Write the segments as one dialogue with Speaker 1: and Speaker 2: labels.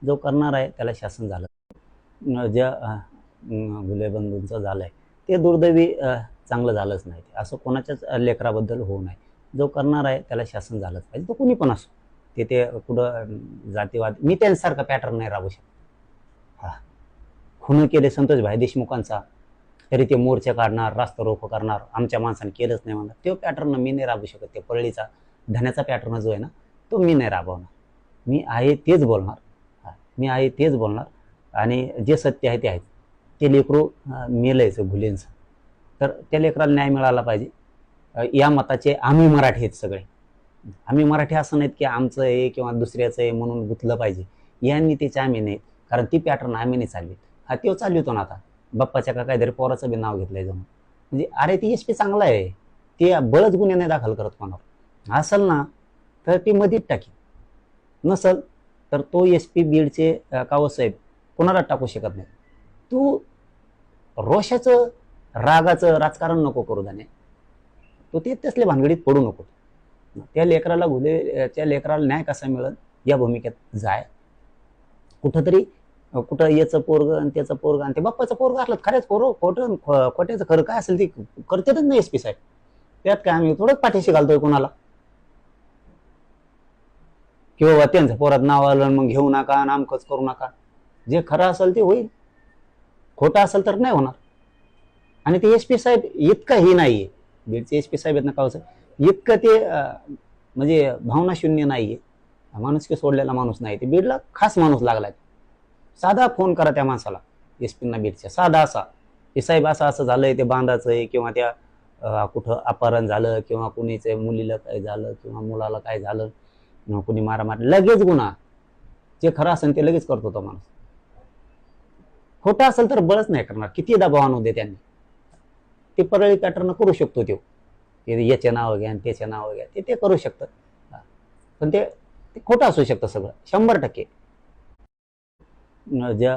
Speaker 1: जो करणार आहे त्याला शासन झालं. ज्या घुलेबंधूंचं झालं आहे ते दुर्दैवी चांगलं झालंच नाही. असं कोणाच्याच लेकराबद्दल होऊ नये. जो करणार आहे त्याला शासन झालंच पाहिजे, तो कुणी पण असो. ते कुठं जातीवाद, मी त्यांसारखा पॅटर्न नाही राबवू शकत. हा, खून केले संतोषभाई देशमुखांचा तरी ते मोर्चे काढणार, रास्ता रोको करणार, आमच्या माणसाने केलंच नाही म्हणणार. तो पॅटर्न मी नाही राबवू शकत. ते परळीचा धन्याचा पॅटर्न जो आहे ना, तो मी नाही राबवणार. मी आहे तेच बोलणार. मी आहे तेच बोलणार आणि जे सत्य आहे ते आहे. ते लेकरू मेलंयचं घुलेंचं, तर त्या लेकराला न्याय मिळाला पाहिजे. या मताचे आम्ही मराठी आहेत सगळे. आम्ही मराठी असं नाहीत की आमचं आहे किंवा दुसऱ्याचं आहे म्हणून गुंतलं पाहिजे. या नीतीचे आम्ही नाहीत, कारण ती पॅटर्न आम्ही नाही चालवीत. हा, तो चालवितो ना आता. बाप्पाच्या का काहीतरी पोराचं बी नाव घेतलंय जणू. म्हणजे अरे ती एस पी चांगला आहे, ते बळच गुन्हे नाही दाखल करत कोणावर. असेल ना तर ती मधीत टाकी, नसल तर तो एस पी बीडचे कावसाहेब कोणाला टाकू शकत नाही. तू रोषाचं रागाचं राजकारण नको करू दाने. तो ते तसल्या भानगडीत पडू नको. त्या लेकराला न्याय कसा मिळेल या भूमिकेत जाय. कुठंतरी कुठं याचं पोरग आणि त्याचं पोरग आणि ते बाप्पाचं पोरग असलं खरंच खोट्याचं खरं काय असेल ते करतातच नाही एस पी साहेब. त्यात काय आम्ही थोडंच पाठीशी घालतोय कोणाला, किंवा त्यांचं पोरात नाव आलं मग घेऊ नका, नामकच करू नका. जे खरं असेल ते होईल, खोटं असेल तर नाही होणार. आणि ते एस पी साहेब इतकंही नाहीये, बीडचे एस पी साहेब आहेत ना कावसाहेब, इतकं ते म्हणजे भावना शून्य नाहीये. माणुसकी सोडलेला माणूस नाही. ते बीडला खास माणूस लागलाय. साधा फोन करा त्या माणसाला, एस पींना बीडच्या, साधा असा की साहेब असं असं झालंय, ते बांधाचं आहे किंवा त्या कुठं अपहरण झालं किंवा कुणीच मुलीला काय झालं किंवा मुलाला काय झालं, कुणी मारामार, लगेच गुन्हा. जे खरं असेल ते लगेच करतो तो माणूस. खोटं असेल तर बळच नाही करणार. किती दबाव आणू दे त्यांनी, ते परळी पॅटर्न करू शकतो. तो याचे नाव घ्या आणि त्याचे नाव घ्या, ते करू शकतं. पण ते खोटं असू शकतं सगळं 100%. ज्या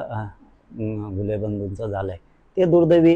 Speaker 1: घुलेबंधूंचं झालंय ते दुर्दैवी